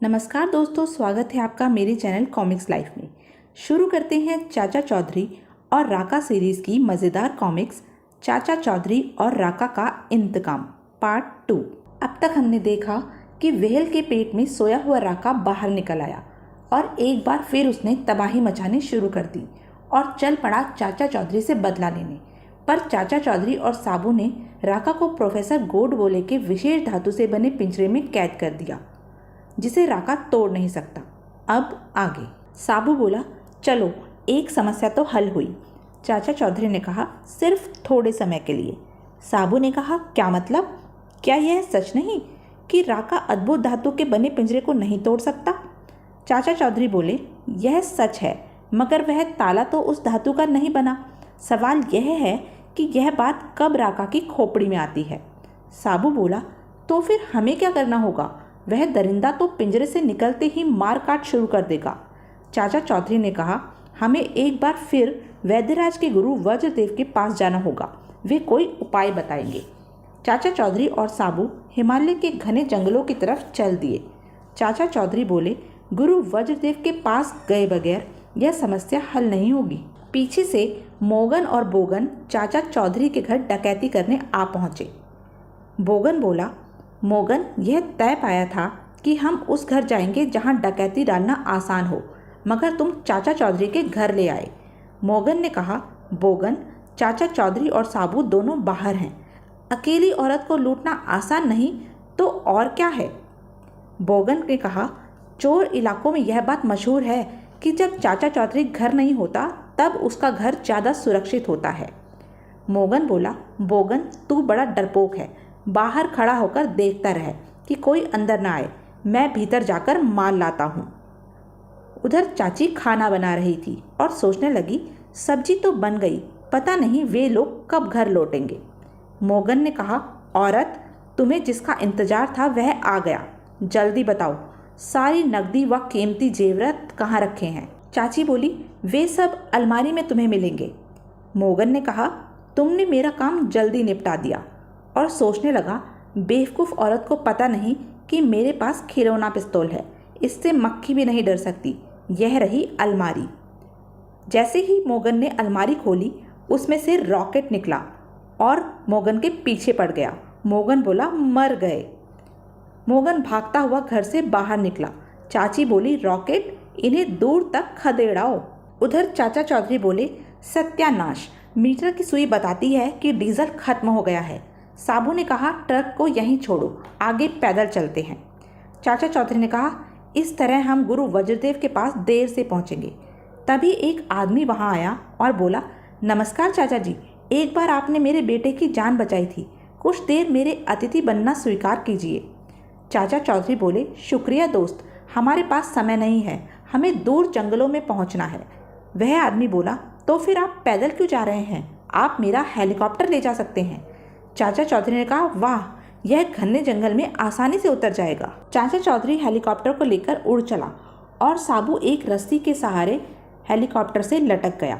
नमस्कार दोस्तों, स्वागत है आपका मेरे चैनल कॉमिक्स लाइफ में। शुरू करते हैं चाचा चौधरी और राका सीरीज़ की मज़ेदार कॉमिक्स चाचा चौधरी और राका का इंतकाम पार्ट 2। अब तक हमने देखा कि व्हेल के पेट में सोया हुआ राका बाहर निकल आया और एक बार फिर उसने तबाही मचानी शुरू कर दी और चल पड़ा चाचा चौधरी से बदला लेने। पर चाचा चौधरी और साबू ने राका को प्रोफेसर गोडबोले के विशेष धातु से बने पिंजरे में कैद कर दिया, जिसे राका तोड़ नहीं सकता। अब आगे। साबू बोला, चलो एक समस्या तो हल हुई। चाचा चौधरी ने कहा, सिर्फ थोड़े समय के लिए। साबू ने कहा, क्या मतलब? क्या यह सच नहीं कि राका अद्भुत धातु के बने पिंजरे को नहीं तोड़ सकता? चाचा चौधरी बोले, यह सच है, मगर वह ताला तो उस धातु का नहीं बना। सवाल यह है कि यह बात कब राका की खोपड़ी में आती है। साबू बोला, तो फिर हमें क्या करना होगा? वह दरिंदा तो पिंजरे से निकलते ही मार काट शुरू कर देगा। चाचा चौधरी ने कहा, हमें एक बार फिर वैद्यराज के गुरु वज्रदेव के पास जाना होगा, वे कोई उपाय बताएंगे। चाचा चौधरी और साबू हिमालय के घने जंगलों की तरफ चल दिए। चाचा चौधरी बोले, गुरु वज्रदेव के पास गए बगैर यह समस्या हल नहीं होगी। पीछे से मोगन और बोगन चाचा चौधरी के घर डकैती करने आ पहुँचे। बोगन बोला, मोगन, यह तय पाया था कि हम उस घर जाएंगे जहां डकैती डालना आसान हो, मगर तुम चाचा चौधरी के घर ले आए। मोगन ने कहा, बोगन, चाचा चौधरी और साबू दोनों बाहर हैं, अकेली औरत को लूटना आसान नहीं तो और क्या है। बोगन ने कहा, चोर इलाकों में यह बात मशहूर है कि जब चाचा चौधरी घर नहीं होता तब उसका घर ज़्यादा सुरक्षित होता है। मोगन बोला, बोगन, तू बड़ा डरपोक है, बाहर खड़ा होकर देखता रहे कि कोई अंदर ना आए, मैं भीतर जाकर माल लाता हूँ। उधर चाची खाना बना रही थी और सोचने लगी, सब्जी तो बन गई, पता नहीं वे लोग कब घर लौटेंगे। मोगन ने कहा, औरत, तुम्हें जिसका इंतजार था वह आ गया, जल्दी बताओ, सारी नकदी व कीमती जेवरात कहाँ रखे हैं? चाची बोली, वे सब अलमारी में तुम्हें मिलेंगे। मोगन ने कहा, तुमने मेरा काम जल्दी निपटा दिया, और सोचने लगा, बेवकूफ़ औरत को पता नहीं कि मेरे पास खिलौना पिस्तौल है, इससे मक्खी भी नहीं डर सकती। यह रही अलमारी। जैसे ही मोगन ने अलमारी खोली, उसमें से रॉकेट निकला और मोगन के पीछे पड़ गया। मोगन बोला, मर गए। मोगन भागता हुआ घर से बाहर निकला। चाची बोली, रॉकेट, इन्हें दूर तक खदेड़ाओ। उधर चाचा चौधरी बोले, सत्यानाश, मीटर की सुई बताती है कि डीजल खत्म हो गया है। साबू ने कहा, ट्रक को यहीं छोड़ो, आगे पैदल चलते हैं। चाचा चौधरी ने कहा, इस तरह हम गुरु वज्रदेव के पास देर से पहुंचेंगे। तभी एक आदमी वहां आया और बोला, नमस्कार चाचा जी, एक बार आपने मेरे बेटे की जान बचाई थी, कुछ देर मेरे अतिथि बनना स्वीकार कीजिए। चाचा चौधरी बोले, शुक्रिया दोस्त, हमारे पास समय नहीं है, हमें दूर जंगलों में पहुँचना है। वह आदमी बोला, तो फिर आप पैदल क्यों जा रहे हैं? आप मेरा हेलीकॉप्टर ले जा सकते हैं। चाचा चौधरी ने कहा, वाह, यह घने जंगल में आसानी से उतर जाएगा। चाचा चौधरी हेलीकॉप्टर को लेकर उड़ चला और साबू एक रस्सी के सहारे हेलीकॉप्टर से लटक गया।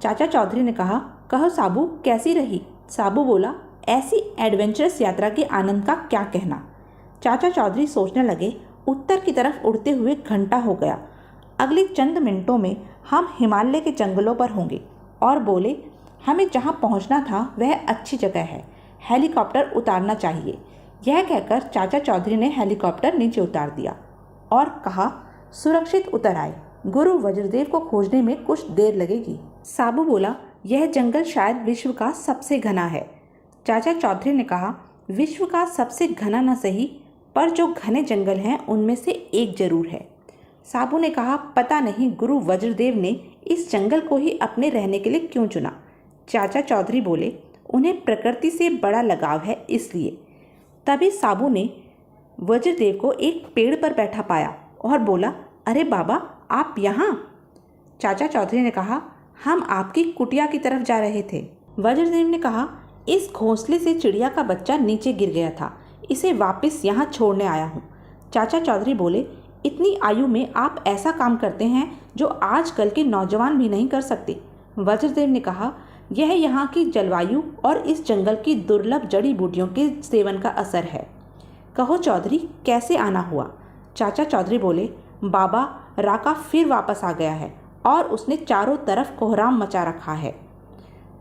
चाचा चौधरी ने कहा, कहो साबू, कैसी रही? साबू बोला, ऐसी एडवेंचरस यात्रा के आनंद का क्या कहना। चाचा चौधरी सोचने लगे, उत्तर की तरफ उड़ते हुए घंटा हो गया, अगले चंद मिनटों में हम हिमालय के जंगलों पर होंगे। और बोले, हमें जहाँ पहुँचना था वह अच्छी जगह है, हेलीकॉप्टर उतारना चाहिए। यह कहकर चाचा चौधरी ने हेलीकॉप्टर नीचे उतार दिया और कहा, सुरक्षित उतर आए, गुरु वज्रदेव को खोजने में कुछ देर लगेगी। साबू बोला, यह जंगल शायद विश्व का सबसे घना है। चाचा चौधरी ने कहा, विश्व का सबसे घना न सही, पर जो घने जंगल हैं उनमें से एक जरूर है। साबू ने कहा, पता नहीं गुरु वज्रदेव ने इस जंगल को ही अपने रहने के लिए क्यों चुना। चाचा चौधरी बोले, उन्हें प्रकृति से बड़ा लगाव है इसलिए। तभी साबू ने वज्रदेव को एक पेड़ पर बैठा पाया और बोला, अरे बाबा, आप यहाँ? चाचा चौधरी ने कहा, हम आपकी कुटिया की तरफ जा रहे थे। वज्रदेव ने कहा, इस घोंसले से चिड़िया का बच्चा नीचे गिर गया था, इसे वापस यहाँ छोड़ने आया हूँ। चाचा चौधरी बोले, इतनी आयु में आप ऐसा काम करते हैं जो आजकल के नौजवान भी नहीं कर सकते। वज्रदेव ने कहा, यह यहाँ की जलवायु और इस जंगल की दुर्लभ जड़ी बूटियों के सेवन का असर है। कहो चौधरी, कैसे आना हुआ? चाचा चौधरी बोले, बाबा, राका फिर वापस आ गया है और उसने चारों तरफ कोहराम मचा रखा है।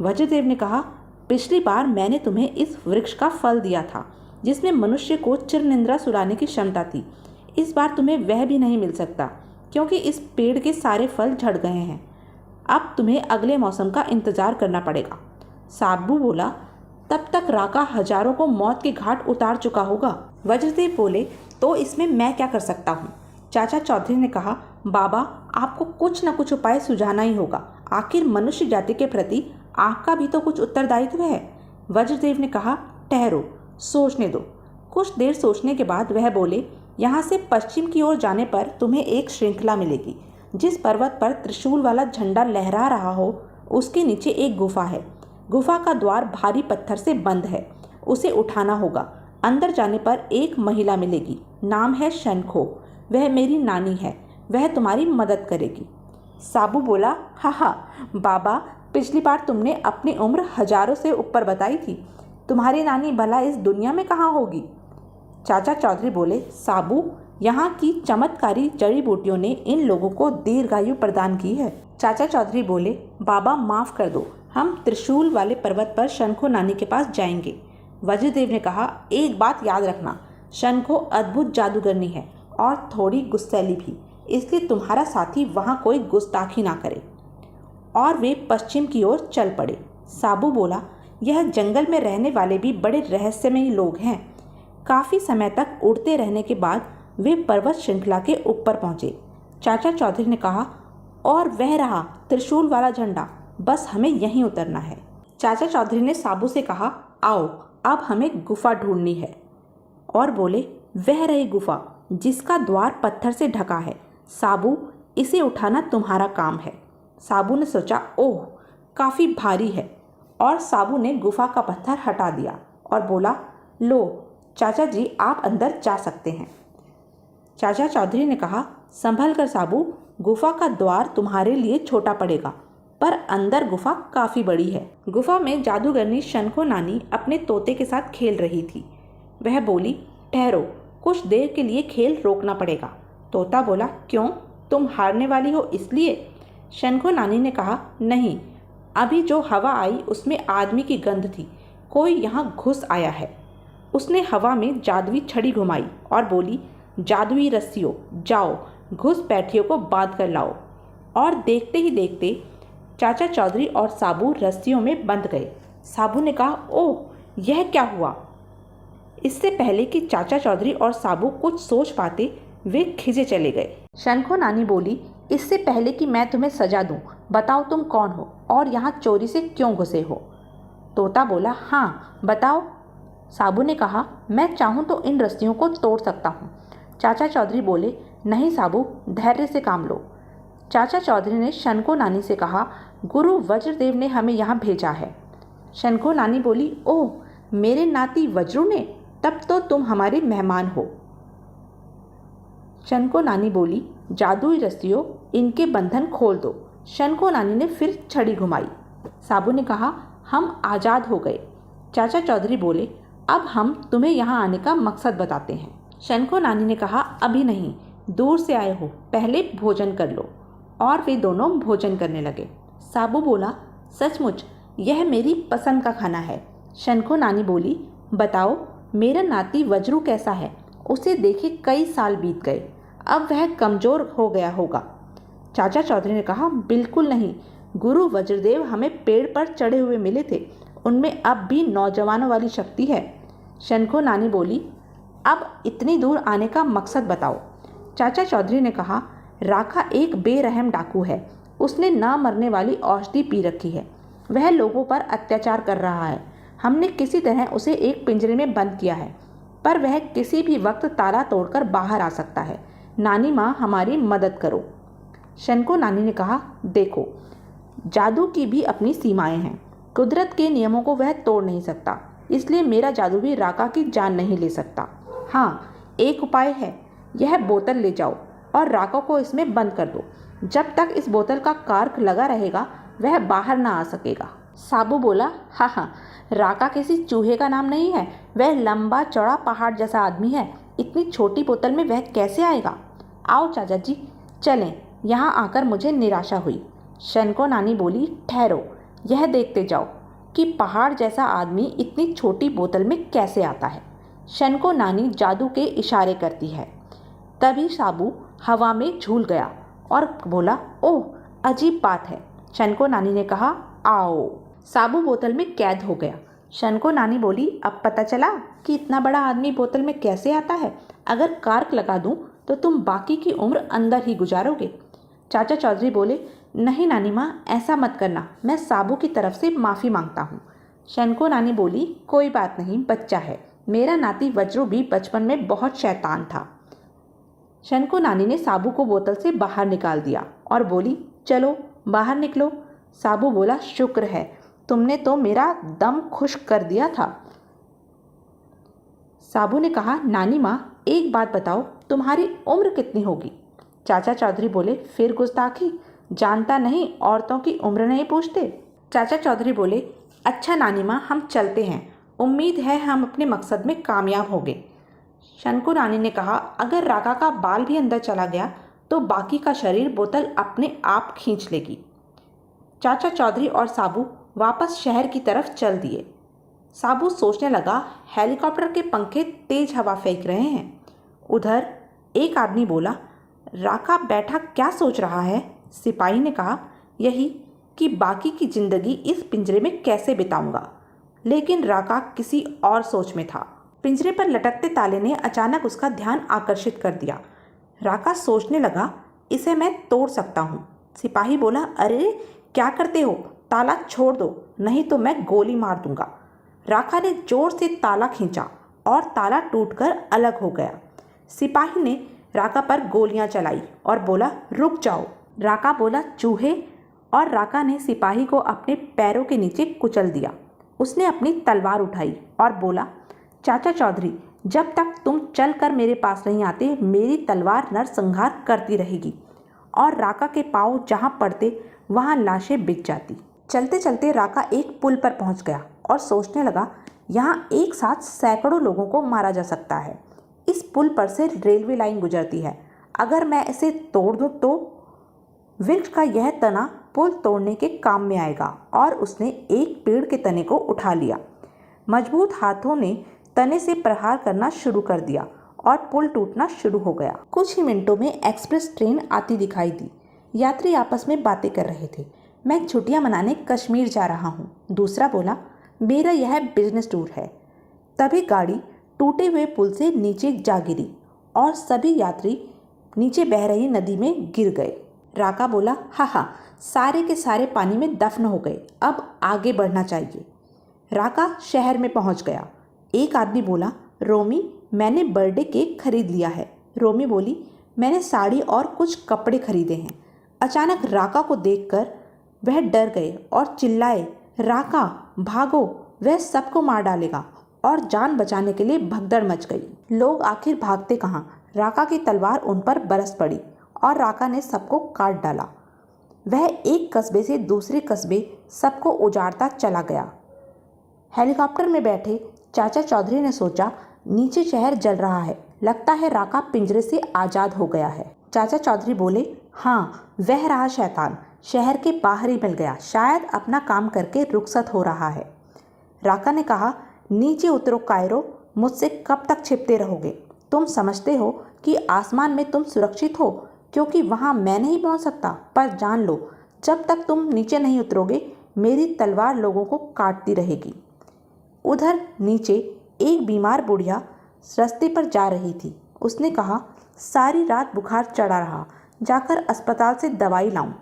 वज्रदेव ने कहा, पिछली बार मैंने तुम्हें इस वृक्ष का फल दिया था जिसमें मनुष्य को चिरनिद्रा सुलाने की क्षमता थी। इस बार तुम्हें वह भी नहीं मिल सकता क्योंकि इस पेड़ के सारे फल झड़ गए हैं। अब तुम्हें अगले मौसम का इंतजार करना पड़ेगा। साबू बोला, तब तक राका हजारों को मौत के घाट उतार चुका होगा। वज्रदेव बोले, तो इसमें मैं क्या कर सकता हूँ? चाचा चौधरी ने कहा, बाबा, आपको कुछ न कुछ उपाय सुझाना ही होगा। आखिर मनुष्य जाति के प्रति आपका भी तो कुछ उत्तरदायित्व है। वज्रदेव ने कहा, ठहरो, सोचने दो। कुछ देर सोचने के बाद वह बोले, यहाँ से पश्चिम की ओर जाने पर तुम्हें एक श्रृंखला मिलेगी। जिस पर्वत पर त्रिशूल वाला झंडा लहरा रहा हो उसके नीचे एक गुफा है। गुफा का द्वार भारी पत्थर से बंद है, उसे उठाना होगा। अंदर जाने पर एक महिला मिलेगी, नाम है शंखो। वह मेरी नानी है, वह तुम्हारी मदद करेगी। साबू बोला, हाँ बाबा, पिछली बार तुमने अपनी उम्र हजारों से ऊपर बताई थी। तुम्हारी नानी भला इस दुनिया में कहाँ होगी? चाचा चौधरी बोले, साबू, यहाँ की चमत्कारी जड़ी बूटियों ने इन लोगों को दीर्घायु प्रदान की है। चाचा चौधरी बोले, बाबा माफ़ कर दो, हम त्रिशूल वाले पर्वत पर शंखो नानी के पास जाएंगे। वज्रदेव ने कहा, एक बात याद रखना, शंखो अद्भुत जादूगरनी है और थोड़ी गुस्सैली भी, इसलिए तुम्हारा साथी वहाँ कोई गुस्ताखी ना करे। और वे पश्चिम की ओर चल पड़े। साबू बोला, यह जंगल में रहने वाले भी बड़े रहस्यमयी लोग हैं। काफ़ी समय तक उड़ते रहने के बाद वे पर्वत श्रृंखला के ऊपर पहुँचे। चाचा चौधरी ने कहा, और वह रहा त्रिशूल वाला झंडा, बस हमें यहीं उतरना है। चाचा चौधरी ने साबू से कहा, आओ, अब हमें गुफा ढूंढनी है। और बोले, वह रही गुफा जिसका द्वार पत्थर से ढका है। साबू, इसे उठाना तुम्हारा काम है। साबू ने सोचा, ओह, काफ़ी भारी है, और साबू ने गुफा का पत्थर हटा दिया और बोला, लो चाचा जी, आप अंदर जा सकते हैं। चाचा चौधरी ने कहा, संभल कर साबू, गुफा का द्वार तुम्हारे लिए छोटा पड़ेगा, पर अंदर गुफा काफ़ी बड़ी है। गुफा में जादूगरनी शंखो नानी अपने तोते के साथ खेल रही थी। वह बोली, ठहरो, कुछ देर के लिए खेल रोकना पड़ेगा। तोता बोला, क्यों, तुम हारने वाली हो इसलिए? शंखो नानी ने कहा, नहीं, अभी जो हवा आई उसमें आदमी की गंध थी, कोई यहाँ घुस आया है। उसने हवा में जादुई छड़ी घुमाई और बोली, जादुई रस्सियों, जाओ घुसपैठियों को बांध कर लाओ। और देखते ही देखते चाचा चौधरी और साबू रस्सियों में बंध गए। साबू ने कहा, ओह, यह क्या हुआ? इससे पहले कि चाचा चौधरी और साबू कुछ सोच पाते, वे खिंचे चले गए। शंखो नानी बोली, इससे पहले कि मैं तुम्हें सजा दूं, बताओ तुम कौन हो और यहाँ चोरी से क्यों घुसे हो? तोता बोला, हाँ बताओ। साबू ने कहा, मैं चाहूँ तो इन रस्सियों को तोड़ सकता हूँ। चाचा चौधरी बोले, नहीं साबू, धैर्य से काम लो। चाचा चौधरी ने शंखो नानी से कहा, गुरु वज्रदेव ने हमें यहाँ भेजा है। शंखो नानी बोली, ओह, मेरे नाती वज्रू ने, तब तो तुम हमारे मेहमान हो। शंखो नानी बोली, जादुई रस्सियों, इनके बंधन खोल दो। शंखो नानी ने फिर छड़ी घुमाई। साबू ने कहा, हम आज़ाद हो गए। चाचा चौधरी बोले, अब हम तुम्हें यहाँ आने का मकसद बताते हैं। शंखो नानी ने कहा, अभी नहीं, दूर से आए हो, पहले भोजन कर लो। और वे दोनों भोजन करने लगे। साबू बोला, सचमुच यह मेरी पसंद का खाना है। शंखो नानी बोली, बताओ मेरा नाती वज्रू कैसा है? उसे देखे कई साल बीत गए, अब वह कमज़ोर हो गया होगा। चाचा चौधरी ने कहा, बिल्कुल नहीं, गुरु वज्रदेव हमें पेड़ पर चढ़े हुए मिले थे, उनमें अब भी नौजवानों वाली शक्ति है। शंखो नानी बोली, अब इतनी दूर आने का मकसद बताओ। चाचा चौधरी ने कहा, राका एक बेरहम डाकू है, उसने न मरने वाली औषधि पी रखी है, वह लोगों पर अत्याचार कर रहा है। हमने किसी तरह उसे एक पिंजरे में बंद किया है, पर वह किसी भी वक्त ताला तोड़कर बाहर आ सकता है। नानी माँ, हमारी मदद करो। शंखो नानी ने कहा, देखो, जादू की भी अपनी सीमाएं हैं, कुदरत के नियमों को वह तोड़ नहीं सकता, इसलिए मेरा जादू भी राका की जान नहीं ले सकता। हाँ, एक उपाय है, यह बोतल ले जाओ और राका को इसमें बंद कर दो। जब तक इस बोतल का कार्क लगा रहेगा वह बाहर ना आ सकेगा। साबू बोला, हाँ, राका किसी चूहे का नाम नहीं है, वह लंबा चौड़ा पहाड़ जैसा आदमी है, इतनी छोटी बोतल में वह कैसे आएगा? आओ चाचा जी चलें। यहाँ आकर मुझे निराशा हुई। शनको नानी बोली, ठहरो, यह देखते जाओ कि पहाड़ जैसा आदमी इतनी छोटी बोतल में कैसे आता है। शनको नानी जादू के इशारे करती है। तभी साबू हवा में झूल गया और बोला, ओह अजीब बात है। शनको नानी ने कहा, आओ। साबू बोतल में कैद हो गया। शनको नानी बोली, अब पता चला कि इतना बड़ा आदमी बोतल में कैसे आता है। अगर कार्क लगा दूं तो तुम बाकी की उम्र अंदर ही गुजारोगे। चाचा चौधरी बोले, नहीं नानी माँ, ऐसा मत करना, मैं साबू की तरफ से माफ़ी मांगता हूँ। शनको नानी बोली, कोई बात नहीं, बच्चा है। मेरा नाती वज्रू भी बचपन में बहुत शैतान था। शनको नानी ने साबू को बोतल से बाहर निकाल दिया और बोली, चलो बाहर निकलो। साबू बोला, शुक्र है, तुमने तो मेरा दम खुश्क कर दिया था। साबू ने कहा, नानी माँ एक बात बताओ, तुम्हारी उम्र कितनी होगी? चाचा चौधरी बोले, फिर गुस्ताखी, जानता नहीं औरतों की उम्र नहीं पूछते। चाचा चौधरी बोले, अच्छा नानी माँ, हम चलते हैं, उम्मीद है हम अपने मकसद में कामयाब होंगे। शनको नानी ने कहा, अगर राका का बाल भी अंदर चला गया तो बाकी का शरीर बोतल अपने आप खींच लेगी। चाचा चौधरी और साबू वापस शहर की तरफ चल दिए। साबू सोचने लगा, हेलीकॉप्टर के पंखे तेज हवा फेंक रहे हैं। उधर एक आदमी बोला, राका बैठा क्या सोच रहा है? सिपाही ने कहा, यही कि बाकी की ज़िंदगी इस पिंजरे में कैसे बिताऊंगा। लेकिन राका किसी और सोच में था। पिंजरे पर लटकते ताले ने अचानक उसका ध्यान आकर्षित कर दिया। राका सोचने लगा, इसे मैं तोड़ सकता हूँ। सिपाही बोला, अरे क्या करते हो, ताला छोड़ दो, नहीं तो मैं गोली मार दूंगा। राका ने जोर से ताला खींचा और ताला टूटकर अलग हो गया। सिपाही ने राका पर गोलियां चलाई और बोला, रुक जाओ। राका बोला, चूहे, और राका ने सिपाही को अपने पैरों के नीचे कुचल दिया। उसने अपनी तलवार उठाई और बोला, चाचा चौधरी, जब तक तुम चल कर मेरे पास नहीं आते मेरी तलवार नरसंहार करती रहेगी। और राका के पाँव जहाँ पड़ते वहाँ लाशें बिछ जाती। चलते चलते राका एक पुल पर पहुँच गया और सोचने लगा, यहाँ एक साथ सैकड़ों लोगों को मारा जा सकता है। इस पुल पर से रेलवे लाइन गुजरती है, अगर मैं इसे तोड़ दूँ तो वृक्ष का यह तना पुल तोड़ने के काम में आएगा। और उसने एक पेड़ के तने को उठा लिया। मजबूत हाथों ने तने से प्रहार करना शुरू कर दिया और पुल टूटना शुरू हो गया। कुछ ही मिनटों में एक्सप्रेस ट्रेन आती दिखाई दी। यात्री आपस में बातें कर रहे थे। मैं छुट्टियां मनाने कश्मीर जा रहा हूँ। दूसरा बोला, मेरा यह बिजनेस टूर है। तभी गाड़ी टूटे हुए पुल से नीचे जा गिरी और सभी यात्री नीचे बह रही नदी में गिर गए। राका बोला, हाँ, सारे के सारे पानी में दफन हो गए, अब आगे बढ़ना चाहिए। राका शहर में पहुंच गया। एक आदमी बोला, रोमी, मैंने बर्थडे केक खरीद लिया है। रोमी बोली, मैंने साड़ी और कुछ कपड़े खरीदे हैं। अचानक राका को देखकर वह डर गए और चिल्लाए, राका भागो, वह सबको मार डालेगा। और जान बचाने के लिए भगदड़ मच गई। लोग आखिर भागते कहाँ? राका की तलवार उन पर बरस पड़ी और राका ने सबको काट डाला। वह एक कस्बे से दूसरे कस्बे सबको उजाड़ता चला गया। हेलीकॉप्टर में बैठे चाचा चौधरी ने सोचा, नीचे शहर जल रहा है, लगता है राका पिंजरे से आज़ाद हो गया है। चाचा चौधरी बोले, हाँ, वह रहा शैतान, शहर के बाहर ही मिल गया, शायद अपना काम करके रुखसत हो रहा है। राका ने कहा, नीचे उतरो कायरो, मुझसे कब तक छिपते रहोगे? तुम समझते हो कि आसमान में तुम सुरक्षित हो क्योंकि वहाँ मैं नहीं पहुँच सकता, पर जान लो, जब तक तुम नीचे नहीं उतरोगे मेरी तलवार लोगों को काटती रहेगी। उधर नीचे एक बीमार बुढ़िया रास्ते पर जा रही थी। उसने कहा, सारी रात बुखार चढ़ा रहा, जाकर अस्पताल से दवाई लाऊं।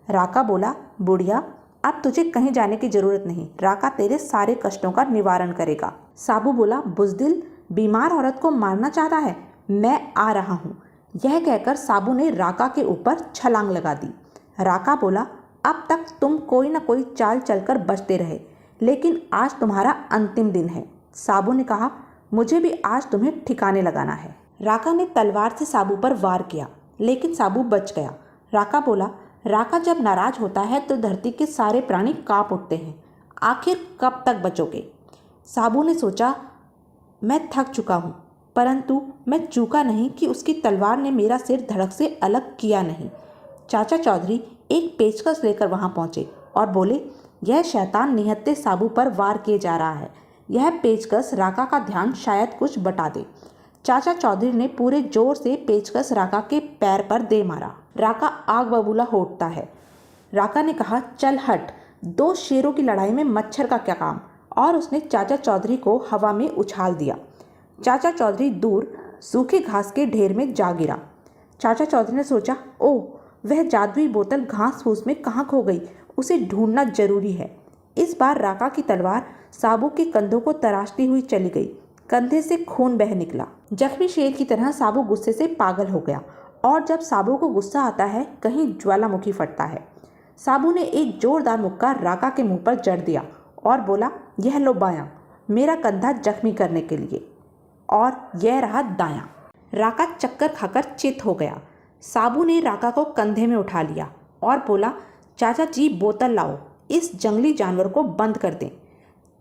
राका बोला, बुढ़िया, अब तुझे कहीं जाने की ज़रूरत नहीं, राका तेरे सारे कष्टों का निवारण करेगा। साबू बोला, बुज़दिल, बीमार औरत को मारना चाहता है, मैं आ रहा हूँ। यह कहकर साबू ने राका के ऊपर छलांग लगा दी। राका बोला, अब तक तुम कोई न कोई चाल चलकर बचते रहे, लेकिन आज तुम्हारा अंतिम दिन है। साबू ने कहा, मुझे भी आज तुम्हें ठिकाने लगाना है। राका ने तलवार से साबू पर वार किया, लेकिन साबू बच गया। राका बोला, राका जब नाराज होता है तो धरती के सारे प्राणी कांप उठते हैं, आखिर कब तक बचोगे? साबू ने सोचा, मैं थक चुका हूँ, परंतु मैं चूका नहीं कि उसकी तलवार ने मेरा सिर धड़क से अलग किया नहीं। चाचा चौधरी एक पेचकस लेकर वहां पहुंचे और बोले, यह शैतान निहत्थे साबू पर वार किए जा रहा है। यह पेचकस राका का ध्यान शायद कुछ बटा दे। चाचा चौधरी ने पूरे जोर से पेचकस राका के पैर पर दे मारा। राका आग बबूला हो उठता है। राका ने कहा, चल हट, 2 शेरों की लड़ाई में मच्छर का क्या काम, और उसने चाचा चौधरी को हवा में उछाल दिया। चाचा चौधरी दूर सूखे घास के ढेर में जा गिरा। चाचा चौधरी ने सोचा, ओह, वह जादुई बोतल घास फूस में कहाँ खो गई, उसे ढूंढना जरूरी है। इस बार राका की तलवार साबू के कंधों को तराशती हुई चली गई। कंधे से खून बह निकला। जख्मी शेर की तरह साबू गुस्से से पागल हो गया, और जब साबू को गुस्सा आता है कहीं ज्वालामुखी फटता है। साबू ने एक जोरदार मुक्का राका के मुंह पर जड़ दिया और बोला, यह लो बायां, मेरा कंधा जख्मी करने के लिए, और यह रहा दायां। राका चक्कर खाकर चित हो गया। साबू ने राका को कंधे में उठा लिया और बोला, चाचा जी बोतल लाओ, इस जंगली जानवर को बंद कर दें।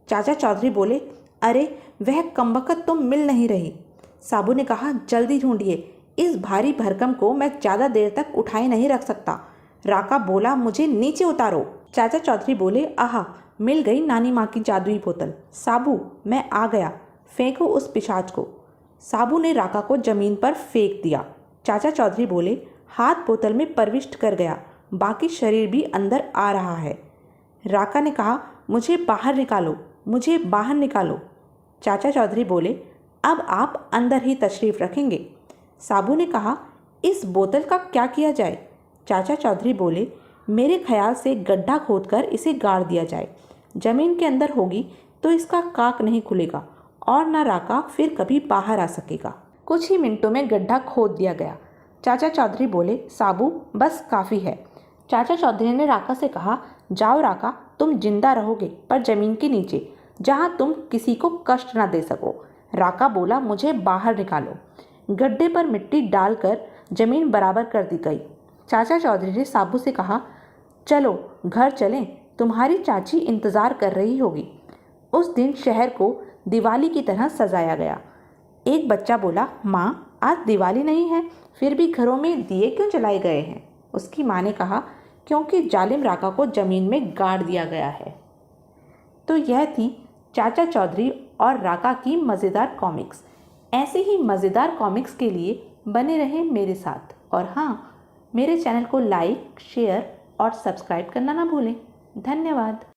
चाचा चौधरी बोले, अरे वह कमबख्त तो मिल नहीं रही। साबू ने कहा, जल्दी ढूंढिए, इस भारी भरकम को मैं ज़्यादा देर तक उठाए नहीं रख सकता। राका बोला, मुझे नीचे उतारो। चाचा चौधरी बोले, आहा, मिल गई नानी माँ की जादुई बोतल। साबू, मैं आ गया, फेंको उस पिशाच को। साबू ने राका को जमीन पर फेंक दिया। चाचा चौधरी बोले, हाथ बोतल में प्रविष्ट कर गया, बाकी शरीर भी अंदर आ रहा है। राका ने कहा, मुझे बाहर निकालो, मुझे बाहर निकालो। चाचा चौधरी बोले, अब आप अंदर ही तशरीफ़ रखेंगे। साबू ने कहा, इस बोतल का क्या किया जाए? चाचा चौधरी बोले, मेरे ख्याल से गड्ढा खोदकर इसे गाड़ दिया जाए। ज़मीन के अंदर होगी तो इसका काक नहीं खुलेगा और न राका फिर कभी बाहर आ सकेगा। कुछ ही मिनटों में गड्ढा खोद दिया गया। चाचा चौधरी बोले, साबू, बस काफ़ी है। चाचा चौधरी ने राका से कहा, जाओ राका, तुम जिंदा रहोगे पर ज़मीन के नीचे, जहाँ तुम किसी को कष्ट ना दे सको। राका बोला, मुझे बाहर निकालो। गड्ढे पर मिट्टी डालकर ज़मीन बराबर कर दी गई। चाचा चौधरी ने साबू से कहा, चलो घर चलें, तुम्हारी चाची इंतज़ार कर रही होगी। उस दिन शहर को दिवाली की तरह सजाया गया। एक बच्चा बोला, माँ, आज दिवाली नहीं है, फिर भी घरों में दिए क्यों जलाए गए हैं? उसकी माँ ने कहा, क्योंकि जालिम राका को ज़मीन में गाड़ दिया गया है। तो यह थी चाचा चौधरी और राका की मज़ेदार कॉमिक्स। ऐसे ही मज़ेदार कॉमिक्स के लिए बने रहें मेरे साथ, और हाँ, मेरे चैनल को लाइक, शेयर और सब्सक्राइब करना ना भूलें। धन्यवाद।